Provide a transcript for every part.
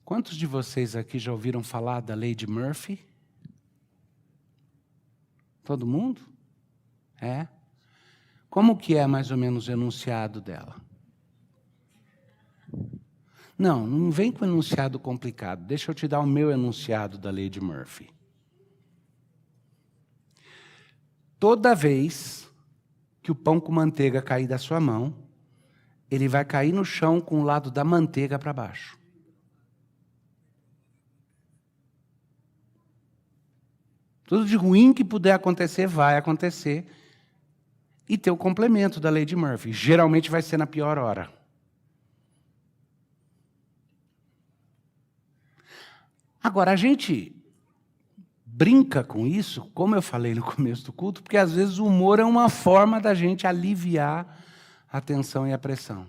Quantos de vocês aqui já ouviram falar da lei de Murphy? Todo mundo? É? Como que é mais ou menos o enunciado dela? Não vem com enunciado complicado. Deixa eu te dar o meu enunciado da lei de Murphy. Toda vez que o pão com manteiga cair da sua mão, ele vai cair no chão com o lado da manteiga para baixo. Tudo de ruim que puder acontecer, vai acontecer. E tem o complemento da lei de Murphy. Geralmente vai ser na pior hora. Agora, a gente brinca com isso, como eu falei no começo do culto, porque às vezes o humor é uma forma da gente aliviar a tensão e a pressão.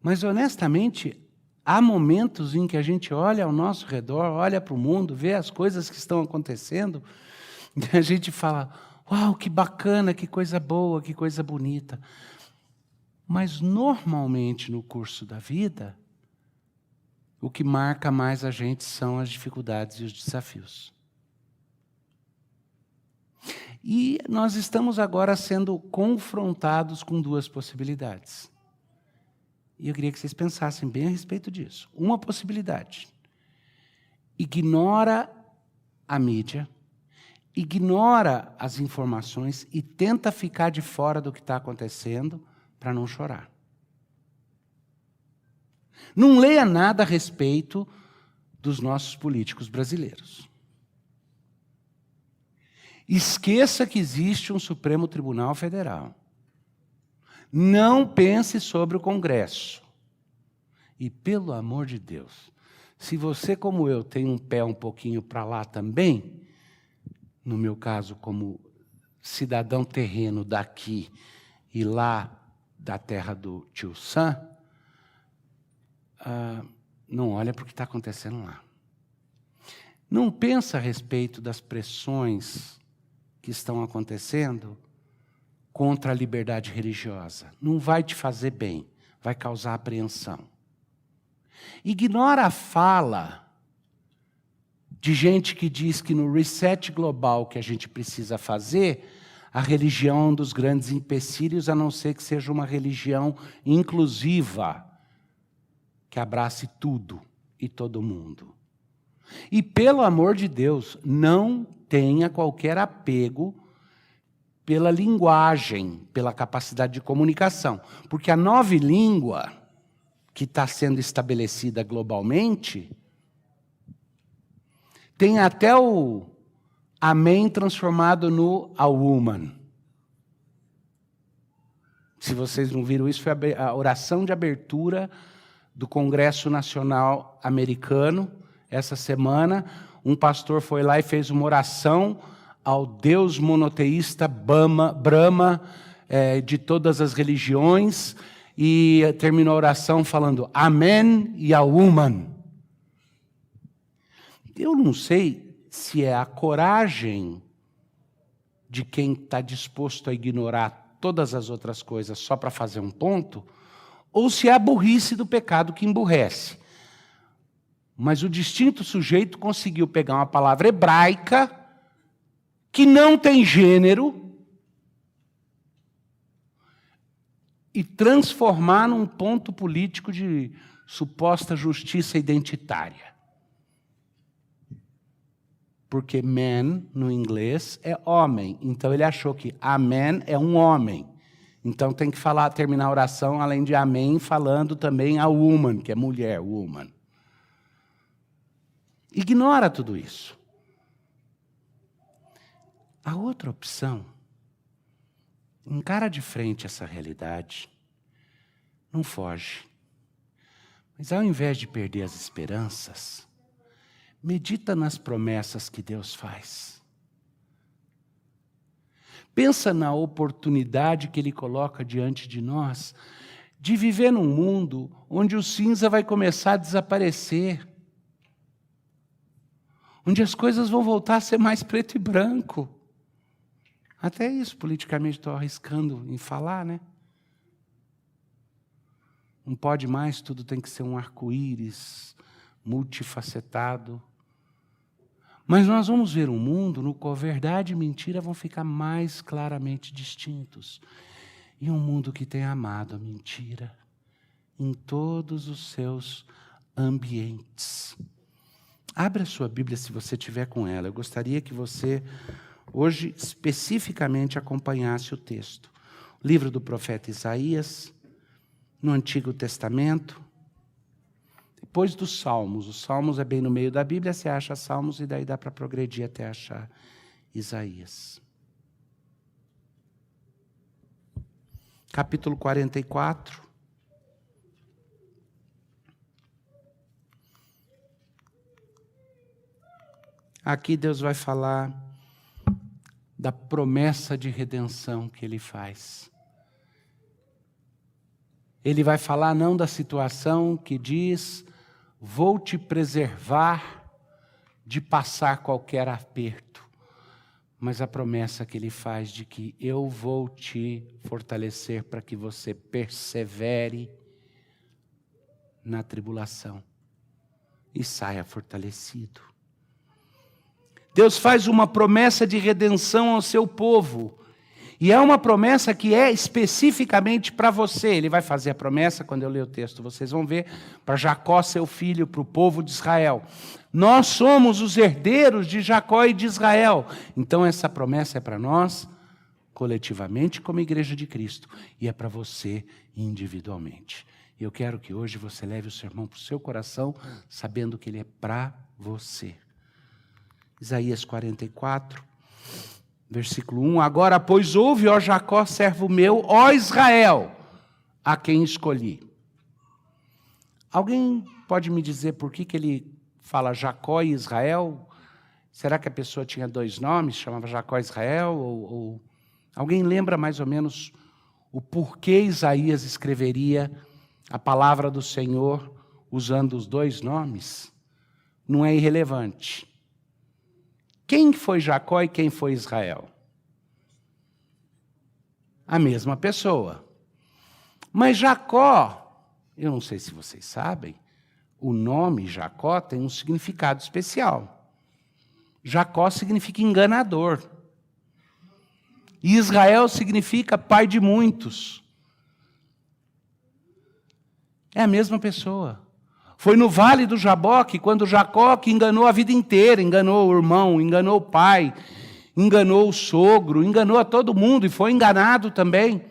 Mas, honestamente, há momentos em que a gente olha ao nosso redor, olha para o mundo, vê as coisas que estão acontecendo, e a gente fala, uau, que bacana, que coisa boa, que coisa bonita. Mas, normalmente, no curso da vida, o que marca mais a gente são as dificuldades e os desafios. E nós estamos agora sendo confrontados com duas possibilidades. E eu queria que vocês pensassem bem a respeito disso. Uma possibilidade: ignora a mídia, ignora as informações e tenta ficar de fora do que está acontecendo para não chorar. Não leia nada a respeito dos nossos políticos brasileiros. Esqueça que existe um Supremo Tribunal Federal. Não pense sobre o Congresso. E, pelo amor de Deus, se você, como eu, tem um pé um pouquinho para lá também, no meu caso, como cidadão terreno daqui e lá da terra do tio Sam, não olha para o que está acontecendo lá. Não pensa a respeito das pressões que estão acontecendo contra a liberdade religiosa. Não vai te fazer bem, vai causar apreensão. Ignora a fala de gente que diz que no reset global que a gente precisa fazer, a religião é um dos grandes empecilhos, a não ser que seja uma religião inclusiva, que abrace tudo e todo mundo. E, pelo amor de Deus, não tenha qualquer apego pela linguagem, pela capacidade de comunicação. Porque a nova língua que está sendo estabelecida globalmente tem até o amém transformado no a woman. Se vocês não viram isso, foi a oração de abertura do Congresso Nacional Americano. Essa semana, um pastor foi lá e fez uma oração ao Deus monoteísta Brahma, de todas as religiões, e terminou a oração falando Amém e a woman. Eu não sei se é a coragem de quem está disposto a ignorar todas as outras coisas só para fazer um ponto, ou se é a burrice do pecado que emburrece. Mas o distinto sujeito conseguiu pegar uma palavra hebraica que não tem gênero e transformar num ponto político de suposta justiça identitária. Porque man, no inglês, é homem. Então ele achou que amen é um homem. Então tem que terminar a oração, além de amém, falando também a woman, que é mulher, woman. Ignora tudo isso. A outra opção, encara de frente essa realidade, não foge. Mas ao invés de perder as esperanças, medita nas promessas que Deus faz. Pensa na oportunidade que Ele coloca diante de nós de viver num mundo onde o cinza vai começar a desaparecer, onde as coisas vão voltar a ser mais preto e branco. Até isso, politicamente, estou arriscando em falar, né? Não pode mais, tudo tem que ser um arco-íris, multifacetado. Mas nós vamos ver um mundo no qual verdade e mentira vão ficar mais claramente distintos. E um mundo que tem amado a mentira em todos os seus ambientes. Abra a sua Bíblia se você tiver com ela. Eu gostaria que você, hoje, especificamente acompanhasse o texto. O livro do profeta Isaías, no Antigo Testamento, depois dos Salmos. Os Salmos é bem no meio da Bíblia, você acha Salmos e daí dá para progredir até achar Isaías. Capítulo 44. Aqui Deus vai falar da promessa de redenção que Ele faz. Ele vai falar não da situação que diz, vou te preservar de passar qualquer aperto, mas a promessa que Ele faz de que eu vou te fortalecer para que você persevere na tribulação e saia fortalecido. Deus faz uma promessa de redenção ao seu povo. E é uma promessa que é especificamente para você. Ele vai fazer a promessa, quando eu ler o texto, vocês vão ver, para Jacó, seu filho, para o povo de Israel. Nós somos os herdeiros de Jacó e de Israel. Então essa promessa é para nós, coletivamente, como igreja de Cristo. E é para você individualmente. E eu quero que hoje você leve o sermão para o seu coração, sabendo que ele é para você. Isaías 44, versículo 1. Agora, pois, ouve, ó Jacó, servo meu, ó Israel, a quem escolhi. Alguém pode me dizer por que ele fala Jacó e Israel? Será que a pessoa tinha dois nomes, chamava Jacó e Israel? Ou alguém lembra mais ou menos o porquê Isaías escreveria a palavra do Senhor usando os dois nomes? Não é irrelevante. Quem foi Jacó e quem foi Israel? A mesma pessoa. Mas Jacó, eu não sei se vocês sabem, o nome Jacó tem um significado especial. Jacó significa enganador. E Israel significa pai de muitos. É a mesma pessoa. Foi no Vale do Jaboque, quando Jacó que enganou a vida inteira, enganou o irmão, enganou o pai, enganou o sogro, enganou a todo mundo e foi enganado também.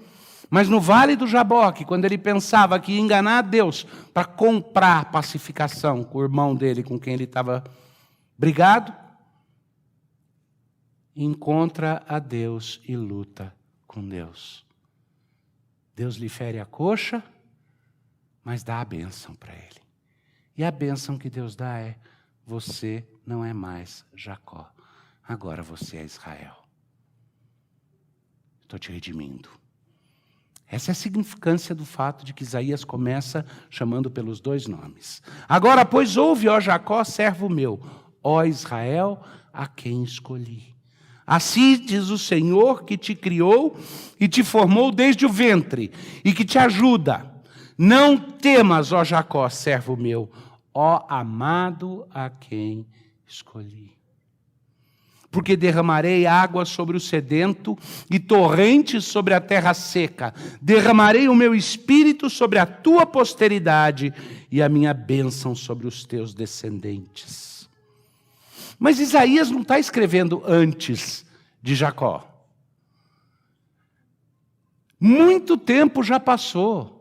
Mas no Vale do Jaboque, quando ele pensava que ia enganar a Deus para comprar pacificação com o irmão dele, com quem ele estava brigado, encontra a Deus e luta com Deus. Deus lhe fere a coxa, mas dá a bênção para ele. E a bênção que Deus dá é, você não é mais Jacó, agora você é Israel. Estou te redimindo. Essa é a significância do fato de que Isaías começa chamando pelos dois nomes. Agora, pois, ouve, ó Jacó, servo meu, ó Israel, a quem escolhi. Assim diz o Senhor que te criou e te formou desde o ventre e que te ajuda. Não temas, ó Jacó, servo meu, ó amado a quem escolhi. Porque derramarei água sobre o sedento e torrentes sobre a terra seca. Derramarei o meu espírito sobre a tua posteridade e a minha bênção sobre os teus descendentes. Mas Isaías não está escrevendo antes de Jacó. Muito tempo já passou.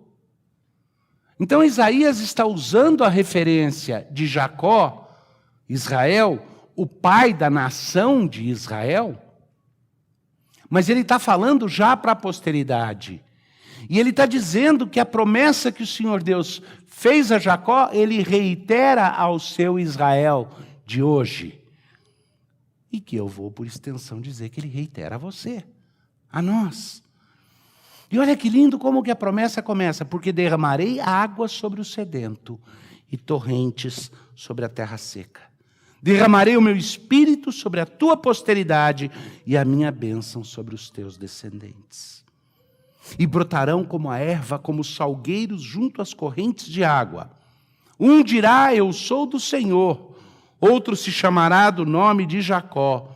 Então Isaías está usando a referência de Jacó, Israel, o pai da nação de Israel, mas ele está falando já para a posteridade. E ele está dizendo que a promessa que o Senhor Deus fez a Jacó, ele reitera ao seu Israel de hoje. E que eu vou, por extensão, dizer que ele reitera a você, a nós. E olha que lindo como que a promessa começa, porque derramarei água sobre o sedento e torrentes sobre a terra seca. Derramarei o meu espírito sobre a tua posteridade e a minha bênção sobre os teus descendentes. e brotarão como a erva, como salgueiros junto às correntes de água. Um dirá, eu sou do Senhor, outro se chamará do nome de Jacó.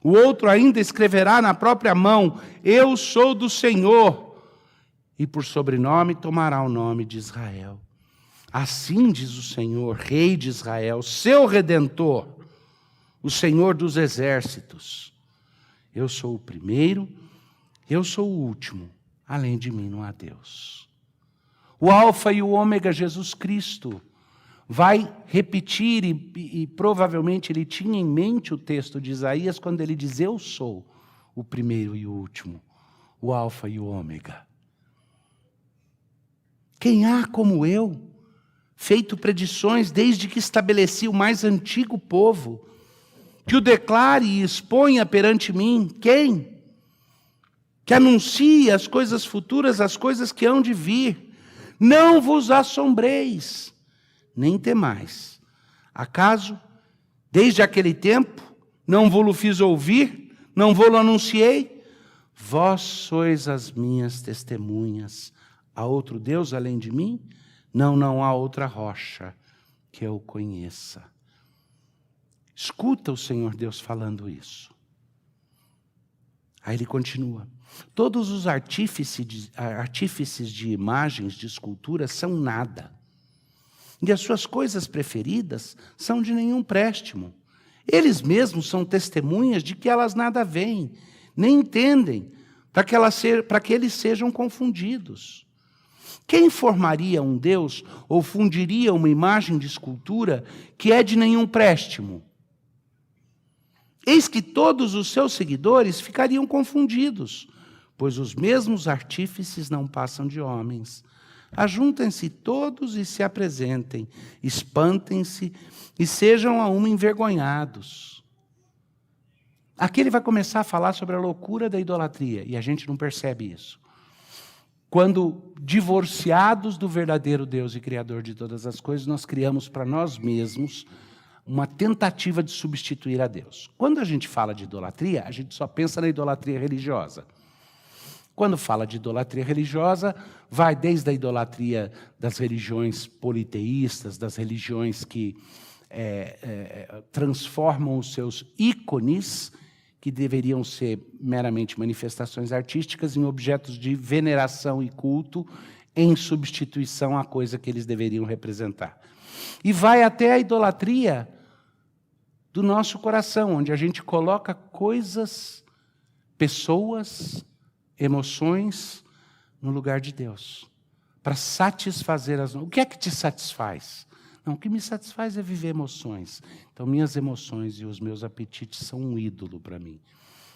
O outro ainda escreverá na própria mão, eu sou do Senhor, e por sobrenome tomará o nome de Israel. Assim diz o Senhor, Rei de Israel, seu Redentor, o Senhor dos exércitos. Eu sou o primeiro, eu sou o último, além de mim não há Deus. O Alfa e o Ômega, Jesus Cristo, vai repetir, e provavelmente ele tinha em mente o texto de Isaías, quando ele diz, eu sou o primeiro e o último, o Alfa e o Ômega. Quem há como eu, feito predições desde que estabeleci o mais antigo povo, que o declare e exponha perante mim, quem? Que anuncie as coisas futuras, as coisas que hão de vir. Não vos assombreis, nem temais. Acaso, desde aquele tempo, não vou-lo fiz ouvir, não vou-lo anunciei? Vós sois as minhas testemunhas. Há outro Deus além de mim? Não, não há outra rocha que eu conheça. Escuta o Senhor Deus falando isso. Aí ele continua. Todos os artífices de imagens, de esculturas, são nada. E as suas coisas preferidas são de nenhum préstimo. Eles mesmos são testemunhas de que elas nada veem, nem entendem, para que eles sejam confundidos. Quem formaria um Deus ou fundiria uma imagem de escultura que é de nenhum préstimo? Eis que todos os seus seguidores ficariam confundidos, pois os mesmos artífices não passam de homens. Ajuntem-se todos e se apresentem, espantem-se e sejam a uma envergonhados. Aqui ele vai começar a falar sobre a loucura da idolatria, e a gente não percebe isso. Quando, divorciados do verdadeiro Deus e Criador de todas as coisas, nós criamos para nós mesmos uma tentativa de substituir a Deus. Quando a gente fala de idolatria, a gente só pensa na idolatria religiosa. Quando fala de idolatria religiosa, vai desde a idolatria das religiões politeístas, das religiões que transformam os seus ícones, que deveriam ser meramente manifestações artísticas, em objetos de veneração e culto, em substituição à coisa que eles deveriam representar. E vai até a idolatria do nosso coração, onde a gente coloca coisas, pessoas, emoções no lugar de Deus, para satisfazer as... O que é que te satisfaz? Não, o que me satisfaz é viver emoções. Então, minhas emoções e os meus apetites são um ídolo para mim.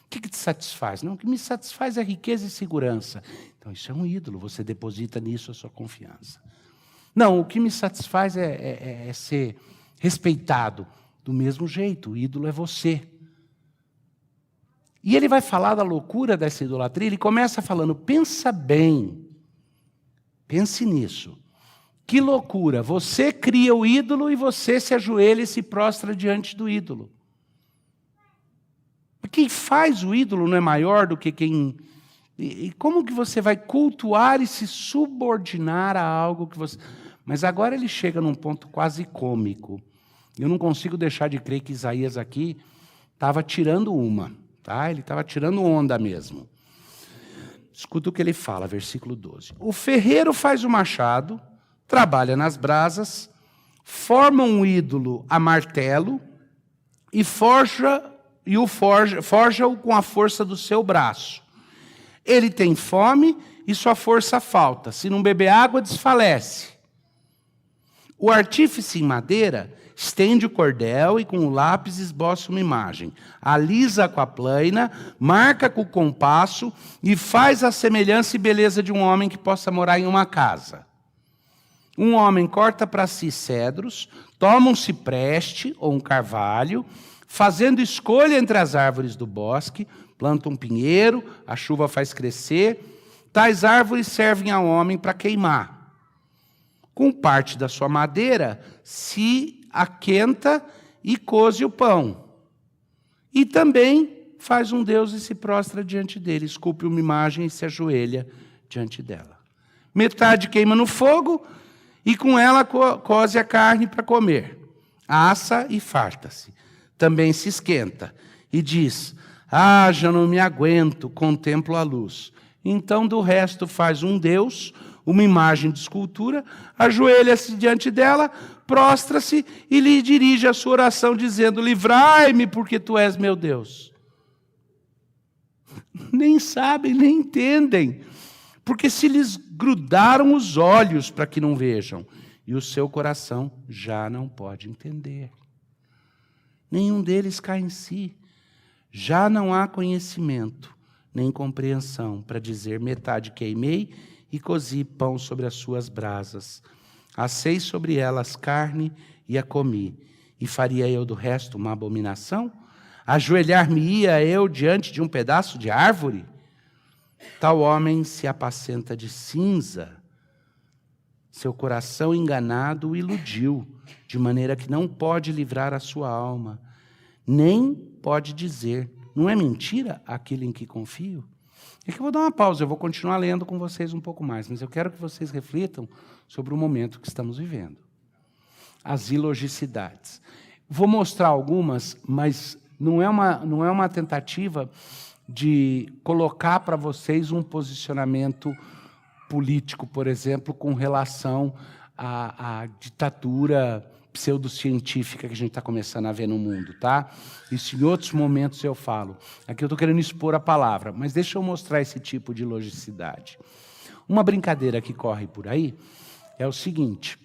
O que te satisfaz? Não, o que me satisfaz é riqueza e segurança. Então, isso é um ídolo, você deposita nisso a sua confiança. Não, o que me satisfaz é ser respeitado. Do mesmo jeito, o ídolo é você. E ele vai falar da loucura dessa idolatria, ele começa falando, pensa bem, pense nisso. Que loucura, você cria o ídolo e você se ajoelha e se prostra diante do ídolo. Quem faz o ídolo não é maior do que quem... E como que você vai cultuar e se subordinar a algo que você... Mas agora ele chega num ponto quase cômico. Eu não consigo deixar de crer que Isaías aqui estava tirando uma. Tá? Ele estava tirando onda mesmo. Escuta o que ele fala, versículo 12. O ferreiro faz o machado, trabalha nas brasas, forma um ídolo a martelo e forja-o com a força do seu braço. Ele tem fome e sua força falta. Se não beber água, desfalece. O artífice em madeira estende o cordel e com o lápis esboça uma imagem. Alisa com a plaina, marca com o compasso e faz a semelhança e beleza de um homem que possa morar em uma casa. Um homem corta para si cedros, toma um cipreste ou um carvalho, fazendo escolha entre as árvores do bosque, planta um pinheiro, a chuva faz crescer. Tais árvores servem ao homem para queimar. Com parte da sua madeira se aquenta e coze o pão. E também faz um Deus e se prostra diante dele, esculpe uma imagem e se ajoelha diante dela. Metade queima no fogo, e com ela coze a carne para comer. Assa e farta-se. Também se esquenta. E diz, já não me aguento, contemplo a luz. Então, do resto, faz um Deus, uma imagem de escultura, ajoelha-se diante dela, prostra-se e lhe dirige a sua oração, dizendo, livrai-me, porque tu és meu Deus. Nem sabem, nem entendem, porque se lhes grudaram os olhos para que não vejam, e o seu coração já não pode entender. Nenhum deles cai em si. Já não há conhecimento, nem compreensão, para dizer, metade queimei e cozi pão sobre as suas brasas. Assei sobre elas carne e a comi. E faria eu do resto uma abominação? Ajoelhar-me-ia eu diante de um pedaço de árvore? Tal homem se apacenta de cinza. Seu coração enganado o iludiu, de maneira que não pode livrar a sua alma, nem pode dizer, não é mentira aquilo em que confio? É que eu vou dar uma pausa, eu vou continuar lendo com vocês um pouco mais, mas eu quero que vocês reflitam sobre o momento que estamos vivendo. As ilogicidades. Vou mostrar algumas, mas não é uma tentativa de colocar para vocês um posicionamento político, por exemplo, com relação à ditadura pseudocientífica que a gente está começando a ver no mundo, tá? Isso em outros momentos eu falo. Aqui eu estou querendo expor a palavra, mas deixa eu mostrar esse tipo de logicidade. Uma brincadeira que corre por aí é o seguinte,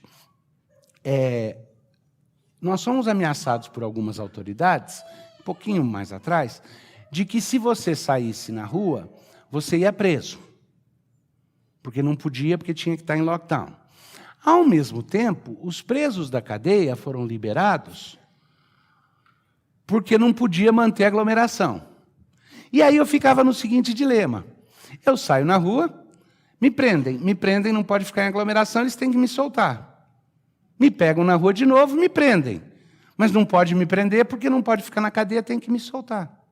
nós somos ameaçados por algumas autoridades, um pouquinho mais atrás, de que se você saísse na rua, você ia preso. Porque não podia, porque tinha que estar em lockdown. Ao mesmo tempo, os presos da cadeia foram liberados porque não podia manter a aglomeração. E aí eu ficava no seguinte dilema. Eu saio na rua, me prendem, não pode ficar em aglomeração, eles têm que me soltar. Me pegam na rua de novo, me prendem. Mas não pode me prender porque não pode ficar na cadeia, tem que me soltar.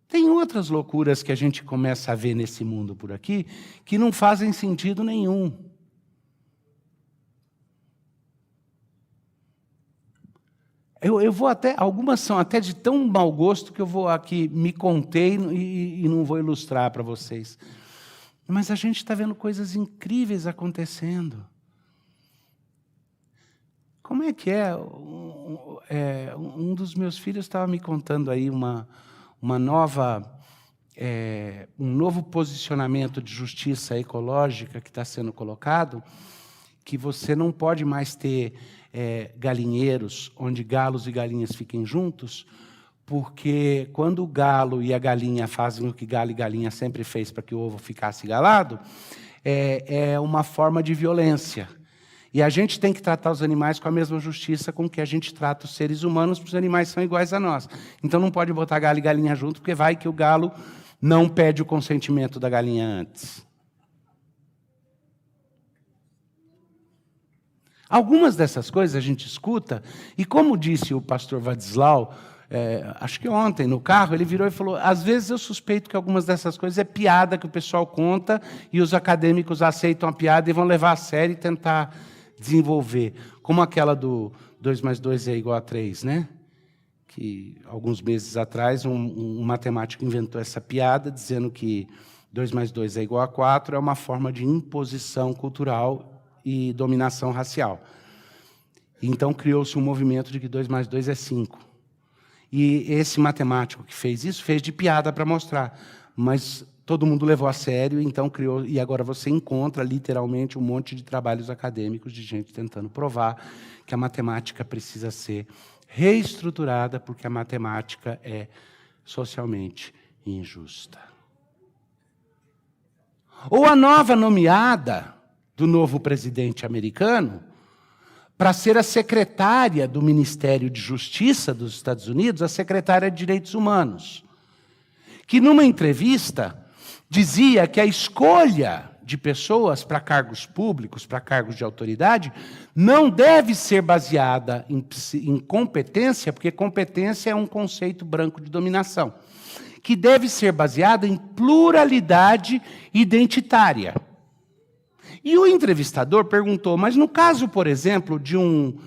Tem outras loucuras que a gente começa a ver nesse mundo por aqui que não fazem sentido nenhum. Eu vou até, algumas são até de tão mau gosto que eu vou aqui, me contei e não vou ilustrar para vocês. Mas a gente está vendo coisas incríveis acontecendo. Como é que é? Um dos meus filhos estava me contando aí um novo posicionamento de justiça ecológica que está sendo colocado, que você não pode mais ter galinheiros onde galos e galinhas fiquem juntos, porque quando o galo e a galinha fazem o que galo e galinha sempre fez para que o ovo ficasse galado, é uma forma de violência. E a gente tem que tratar os animais com a mesma justiça com que a gente trata os seres humanos, porque os animais são iguais a nós. Então não pode botar galo e galinha junto, porque vai que o galo não pede o consentimento da galinha antes. Algumas dessas coisas a gente escuta, e como disse o pastor Vadislau, acho que ontem no carro, ele virou e falou, às vezes eu suspeito que algumas dessas coisas é piada que o pessoal conta, e os acadêmicos aceitam a piada e vão levar a sério e tentar desenvolver. Como aquela do 2 mais 2 é igual a 3, né? Que alguns meses atrás um matemático inventou essa piada, dizendo que 2 mais 2 é igual a 4, é uma forma de imposição cultural e dominação racial. Então, criou-se um movimento de que 2 mais 2 é 5. E esse matemático que fez isso, fez de piada para mostrar. Mas todo mundo levou a sério, então criou... E agora você encontra, literalmente, um monte de trabalhos acadêmicos de gente tentando provar que a matemática precisa ser reestruturada, porque a matemática é socialmente injusta. Ou a nova nomeada do novo presidente americano, para ser a secretária do Ministério de Justiça dos Estados Unidos, a secretária de Direitos Humanos, que numa entrevista dizia que a escolha de pessoas para cargos públicos, para cargos de autoridade, não deve ser baseada em competência, porque competência é um conceito branco de dominação. que deve ser baseada em pluralidade identitária. E o entrevistador perguntou, mas no caso, por exemplo, de um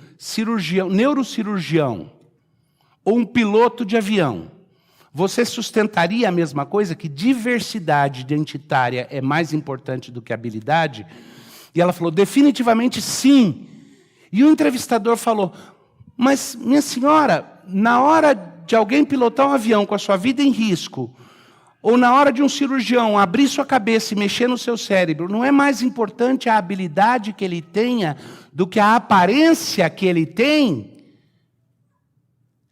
neurocirurgião ou um piloto de avião, você sustentaria a mesma coisa, que diversidade identitária é mais importante do que habilidade? E ela falou, definitivamente sim. E o entrevistador falou, mas, minha senhora, na hora de alguém pilotar um avião com a sua vida em risco, ou na hora de um cirurgião abrir sua cabeça e mexer no seu cérebro, não é mais importante a habilidade que ele tenha do que a aparência que ele tem?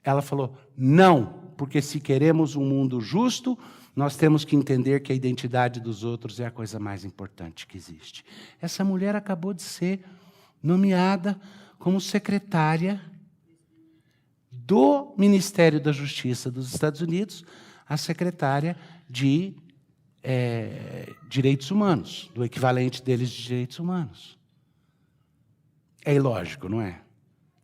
Ela falou, não, porque se queremos um mundo justo, nós temos que entender que a identidade dos outros é a coisa mais importante que existe. Essa mulher acabou de ser nomeada como secretária do Ministério da Justiça dos Estados Unidos, a secretária de Direitos Humanos, do equivalente deles de Direitos Humanos. É ilógico, não é?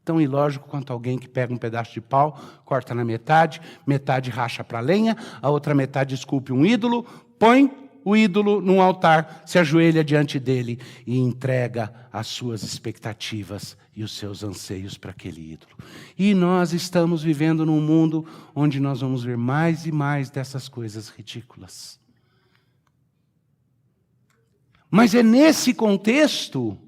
Tão ilógico quanto alguém que pega um pedaço de pau, corta na metade, metade racha para lenha, a outra metade esculpe um ídolo, põe o ídolo num altar, se ajoelha diante dele e entrega as suas expectativas e os seus anseios para aquele ídolo. E nós estamos vivendo num mundo onde nós vamos ver mais e mais dessas coisas ridículas. Mas é nesse contexto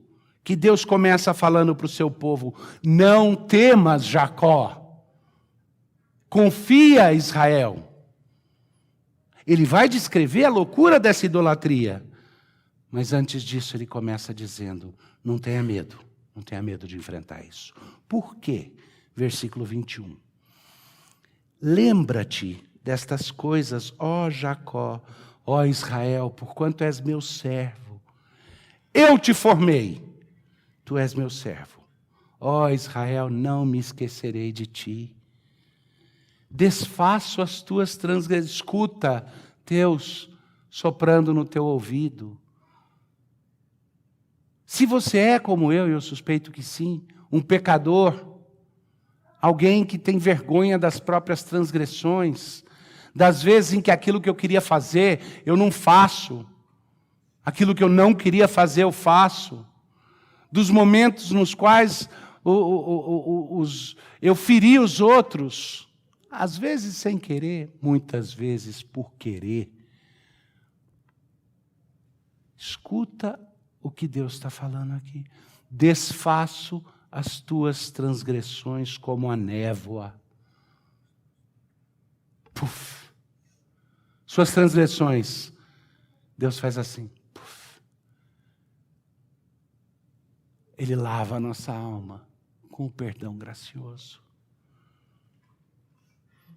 que Deus começa falando para o seu povo, não temas, Jacó, confia, Israel. Ele vai descrever a loucura dessa idolatria, mas antes disso ele começa dizendo, não tenha medo de enfrentar isso. Por quê? Versículo 21. Lembra-te destas coisas, ó Jacó, ó Israel, porquanto és meu servo. Eu te formei. Tu és meu servo. Ó Israel, não me esquecerei de ti. Desfaço as tuas transgressões. Escuta, Deus soprando no teu ouvido. Se você é como eu suspeito que sim, um pecador, alguém que tem vergonha das próprias transgressões, das vezes em que aquilo que eu queria fazer, eu não faço. Aquilo que eu não queria fazer, eu faço. Dos momentos nos quais eu feri os outros, às vezes sem querer, muitas vezes por querer. Escuta o que Deus está falando aqui. Desfaço as tuas transgressões como a névoa. Puf. Suas transgressões, Deus faz assim. Ele lava a nossa alma com o perdão gracioso.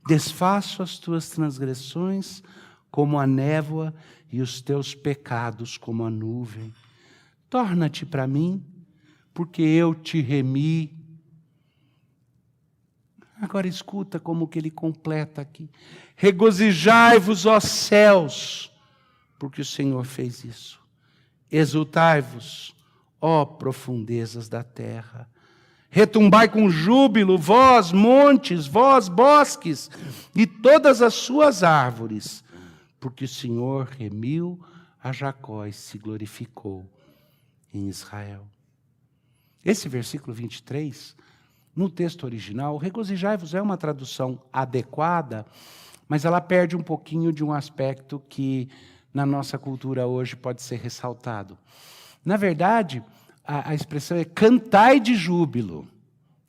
Desfaço as tuas transgressões como a névoa e os teus pecados como a nuvem. Torna-te para mim, porque eu te remi. Agora escuta como que ele completa aqui. Regozijai-vos, ó céus, porque o Senhor fez isso. Exultai-vos, ó profundezas da terra. Retumbai com júbilo, vós montes, vós bosques, e todas as suas árvores, porque o Senhor remiu a Jacó e se glorificou em Israel. Esse versículo 23, no texto original, regozijai-vos é uma tradução adequada, mas ela perde um pouquinho de um aspecto que na nossa cultura hoje pode ser ressaltado. Na verdade, a expressão é cantai de júbilo.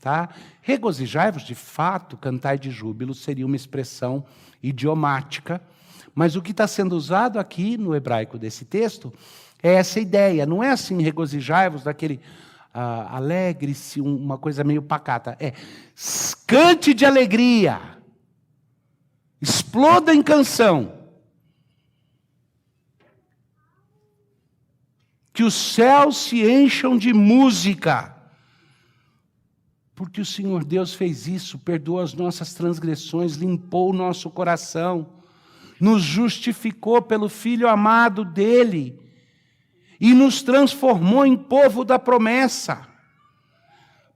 Tá? Regozijai-vos, de fato, cantai de júbilo, seria uma expressão idiomática, mas o que está sendo usado aqui no hebraico desse texto é essa ideia. Não é assim, regozijai-vos, daquele alegre-se, uma coisa meio pacata. É cante de alegria, exploda em canção. Que os céus se encham de música, porque o Senhor Deus fez isso, perdoou as nossas transgressões, limpou o nosso coração, nos justificou pelo Filho amado dele e nos transformou em povo da promessa.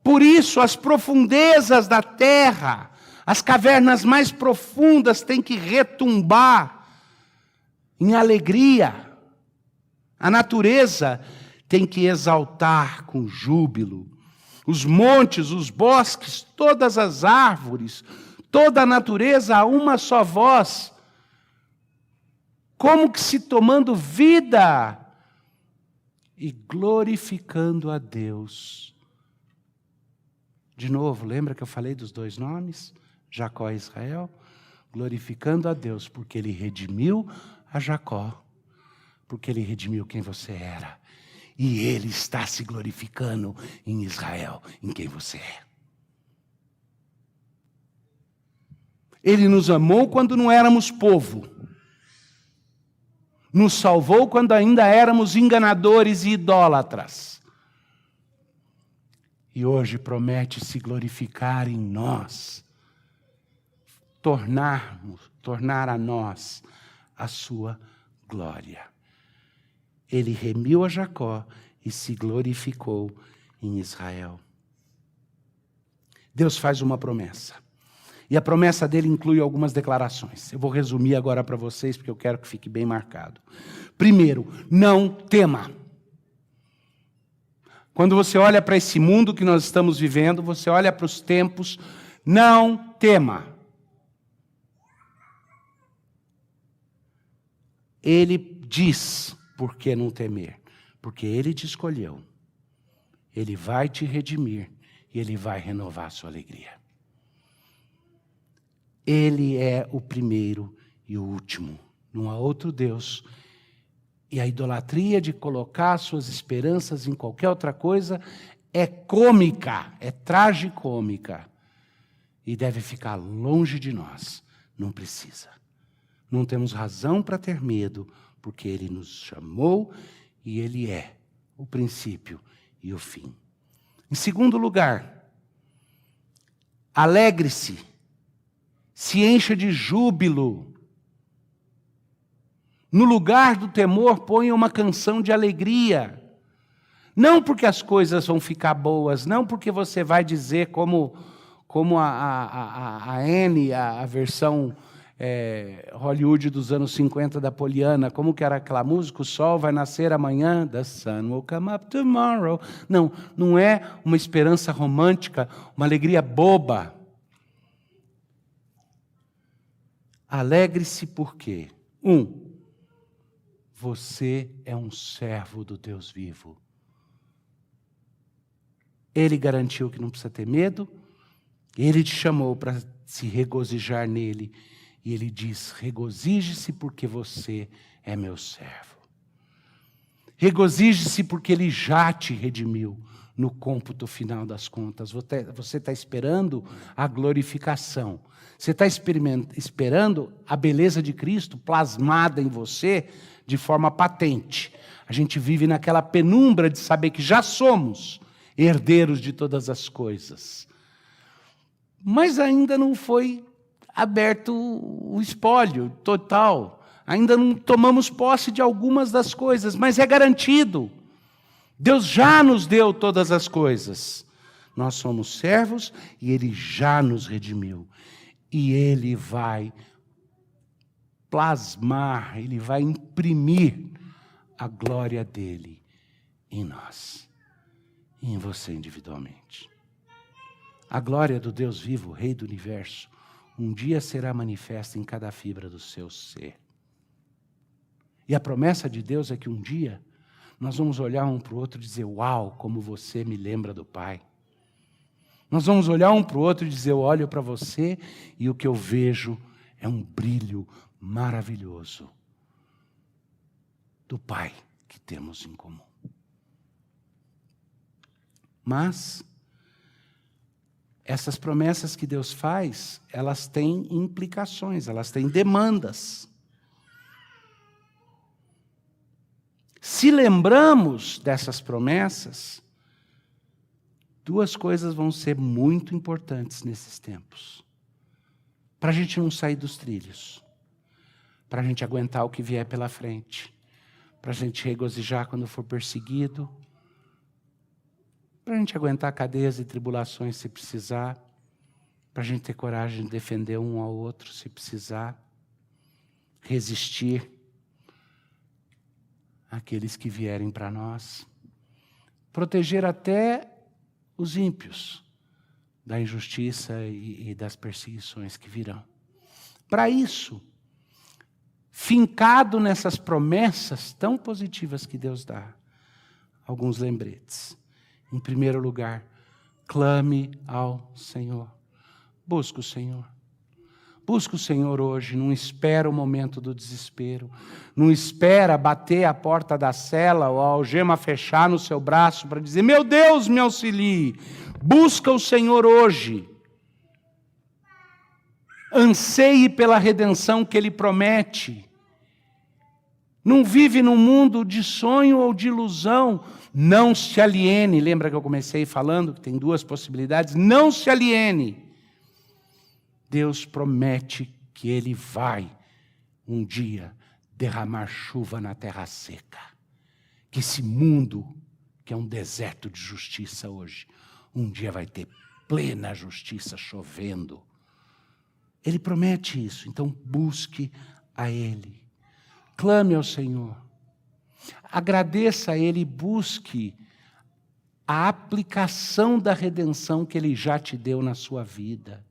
Por isso, as profundezas da terra, As cavernas mais profundas têm que retumbar em alegria. A natureza tem que exaltar com júbilo. Os montes, os bosques, todas as árvores, toda a natureza a uma só voz. Como que se tomando vida e glorificando a Deus. De novo, lembra que eu falei dos 2 nomes? Jacó e Israel? Glorificando a Deus, porque Ele redimiu a Jacó, porque Ele redimiu quem você era. E Ele está se glorificando em Israel, em quem você é. Ele nos amou quando não éramos povo. Nos salvou quando ainda éramos enganadores e idólatras. E hoje promete se glorificar em nós. Tornar a nós a sua glória. Ele remiu a Jacó e se glorificou em Israel. Deus faz uma promessa. E a promessa dele inclui algumas declarações. Eu vou resumir agora para vocês, porque eu quero que fique bem marcado. Primeiro, não tema. Quando você olha para esse mundo que nós estamos vivendo, você olha para os tempos, não tema. Ele diz, por que não temer? Porque Ele te escolheu. Ele vai te redimir e Ele vai renovar a sua alegria. Ele é o primeiro e o último. Não há outro Deus. E a idolatria de colocar suas esperanças em qualquer outra coisa é cômica, é tragicômica. E deve ficar longe de nós. Não precisa. Não temos razão para ter medo, porque Ele nos chamou e Ele é o princípio e o fim. Em segundo lugar, alegre-se, se encha de júbilo. No lugar do temor, ponha uma canção de alegria. Não porque as coisas vão ficar boas, não porque você vai dizer como a Anne, a versão Hollywood dos anos 50 da Poliana, como que era aquela música? O sol vai nascer amanhã, the sun will come up tomorrow. Não, não é uma esperança romântica, uma alegria boba. Alegre-se porque, você é um servo do Deus vivo. Ele garantiu que não precisa ter medo, Ele te chamou para se regozijar nele, e Ele diz, regozije-se porque você é meu servo. Regozije-se porque Ele já te redimiu no cômputo final das contas. Você está esperando a glorificação. Você está esperando a beleza de Cristo plasmada em você de forma patente. A gente vive naquela penumbra de saber que já somos herdeiros de todas as coisas. Mas ainda não foi aberto o espólio total. Ainda não tomamos posse de algumas das coisas, mas é garantido. Deus já nos deu todas as coisas. Nós somos servos e Ele já nos redimiu. E Ele vai plasmar, Ele vai imprimir a glória dEle em nós. E em você individualmente. A glória do Deus vivo, Rei do Universo, um dia será manifesta em cada fibra do seu ser. E a promessa de Deus é que um dia nós vamos olhar um para o outro e dizer, uau, como você me lembra do Pai. Nós vamos olhar um para o outro e dizer, eu olho para você e o que eu vejo é um brilho maravilhoso do Pai que temos em comum. Mas essas promessas que Deus faz, elas têm implicações, elas têm demandas. Se lembramos dessas promessas, duas coisas vão ser muito importantes nesses tempos. Para a gente não sair dos trilhos, para a gente aguentar o que vier pela frente, para a gente regozijar quando for perseguido, para a gente aguentar cadeias e tribulações se precisar. para a gente ter coragem de defender um ao outro se precisar, resistir àqueles que vierem para nós, proteger até os ímpios da injustiça e das perseguições que virão. Para isso, fincado nessas promessas tão positivas que Deus dá, alguns lembretes. Em primeiro lugar, clame ao Senhor. Busque o Senhor. Busque o Senhor hoje, não espera o momento do desespero, não espera bater a porta da cela ou a algema fechar no seu braço para dizer, meu Deus, me auxilie. Busca o Senhor hoje. Anseie pela redenção que Ele promete. Não vive num mundo de sonho ou de ilusão. Não se aliene. Lembra que eu comecei falando que tem duas possibilidades? Não se aliene. Deus promete que Ele vai, um dia, derramar chuva na terra seca. Que esse mundo, que é um deserto de justiça hoje, um dia vai ter plena justiça chovendo. Ele promete isso, então busque a Ele. Clame ao Senhor. Agradeça a Ele e busque a aplicação da redenção que Ele já te deu na sua vida.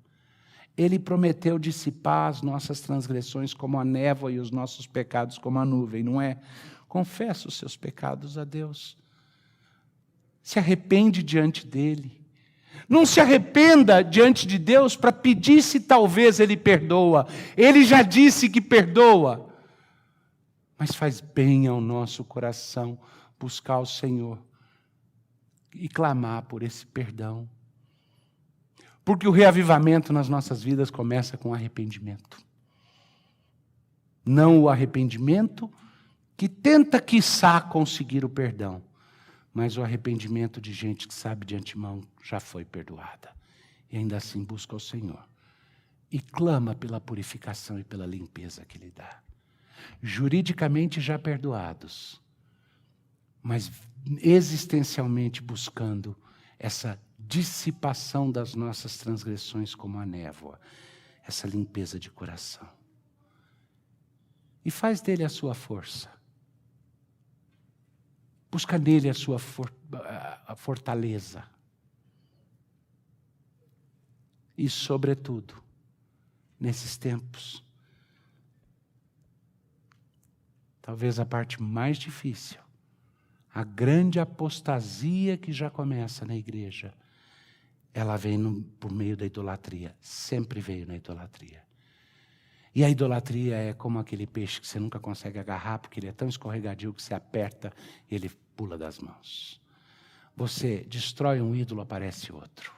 Ele prometeu dissipar as nossas transgressões como a névoa e os nossos pecados como a nuvem, não é? Confessa os seus pecados a Deus. Se arrepende diante dEle. Não se arrependa diante de Deus para pedir se talvez Ele perdoa. Ele já disse que perdoa. Mas faz bem ao nosso coração buscar o Senhor e clamar por esse perdão. Porque o reavivamento nas nossas vidas começa com arrependimento. Não o arrependimento que tenta, quiçá, conseguir o perdão, mas o arrependimento de gente que sabe de antemão já foi perdoada. E ainda assim busca o Senhor. E clama pela purificação e pela limpeza que Ele dá. Juridicamente já perdoados, mas existencialmente buscando essa dissipação das nossas transgressões como a névoa, essa limpeza de coração. E faz dele a sua força. Busca nele a sua fortaleza. E, sobretudo, nesses tempos, talvez a parte mais difícil, a grande apostasia que já começa na igreja, ela vem por meio da idolatria, sempre veio na idolatria. E a idolatria é como aquele peixe que você nunca consegue agarrar, porque ele é tão escorregadio que você aperta e ele pula das mãos. Você destrói um ídolo, aparece outro.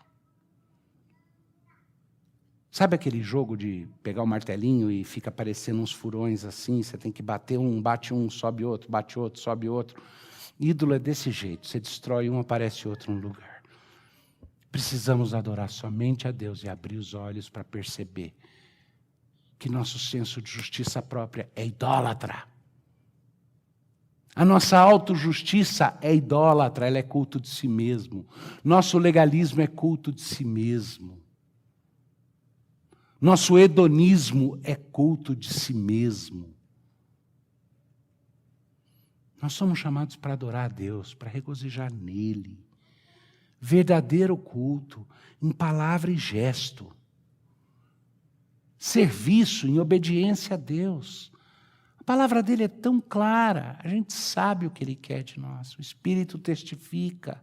Sabe aquele jogo de pegar o martelinho e fica aparecendo uns furões assim, você tem que bater um, bate um, sobe outro, bate outro, sobe outro. Ídolo é desse jeito, você destrói um, aparece outro no lugar. Precisamos adorar somente a Deus e abrir os olhos para perceber que nosso senso de justiça própria é idólatra. A nossa autojustiça é idólatra, ela é culto de si mesmo. Nosso legalismo é culto de si mesmo. Nosso hedonismo é culto de si mesmo. Nós somos chamados para adorar a Deus, para regozijar nele. Verdadeiro culto, em palavra e gesto. Serviço em obediência a Deus. A palavra dele é tão clara, a gente sabe o que ele quer de nós, o Espírito testifica.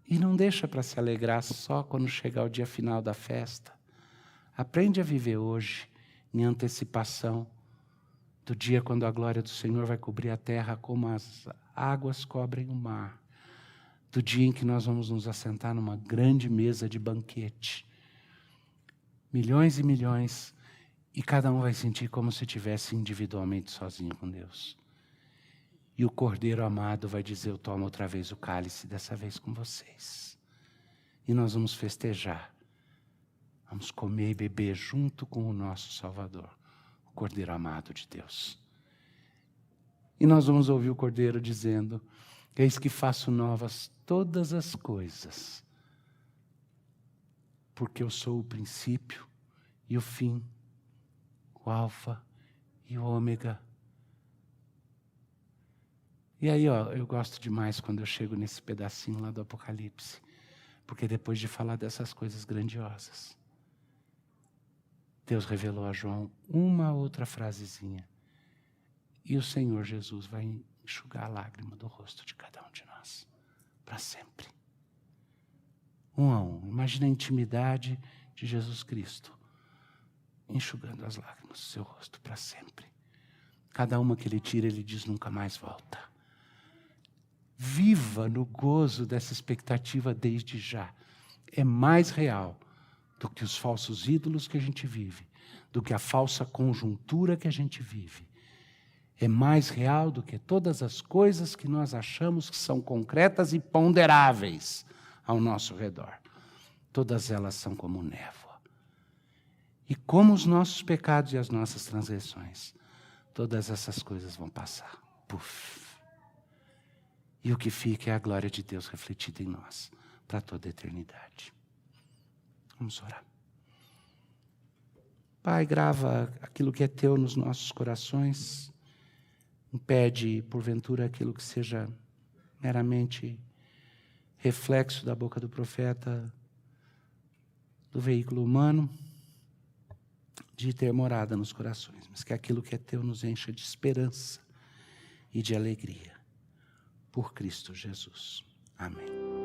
E não deixa para se alegrar só quando chegar o dia final da festa. Aprende a viver hoje, em antecipação do dia quando a glória do Senhor vai cobrir a terra como as águas cobrem o mar. Do dia em que nós vamos nos assentar numa grande mesa de banquete. Milhões e milhões, e cada um vai sentir como se estivesse individualmente sozinho com Deus. E o Cordeiro amado vai dizer, eu tomo outra vez o cálice, dessa vez com vocês. E nós vamos festejar. Vamos comer e beber junto com o nosso Salvador, o Cordeiro amado de Deus. E nós vamos ouvir o Cordeiro dizendo: eis que faço novas todas as coisas, porque eu sou o princípio e o fim, o alfa e o ômega. E aí, eu gosto demais quando eu chego nesse pedacinho lá do Apocalipse, porque depois de falar dessas coisas grandiosas, Deus revelou a João uma outra frasezinha. E o Senhor Jesus vai enxugar a lágrima do rosto de cada um de nós, para sempre. Um a um. Imagina a intimidade de Jesus Cristo, enxugando as lágrimas do seu rosto para sempre. Cada uma que ele tira, ele diz: nunca mais volta. Viva no gozo dessa expectativa desde já. É mais real do que os falsos ídolos que a gente vive, do que a falsa conjuntura que a gente vive. É mais real do que todas as coisas que nós achamos que são concretas e ponderáveis ao nosso redor. Todas elas são como névoa. E como os nossos pecados e as nossas transgressões, todas essas coisas vão passar. Puf. E o que fica é a glória de Deus refletida em nós, para toda a eternidade. Vamos orar. Pai, grava aquilo que é teu nos nossos corações. Impede, porventura, aquilo que seja meramente reflexo da boca do profeta, do veículo humano, de ter morada nos corações, mas que aquilo que é teu nos encha de esperança e de alegria. Por Cristo Jesus. Amém.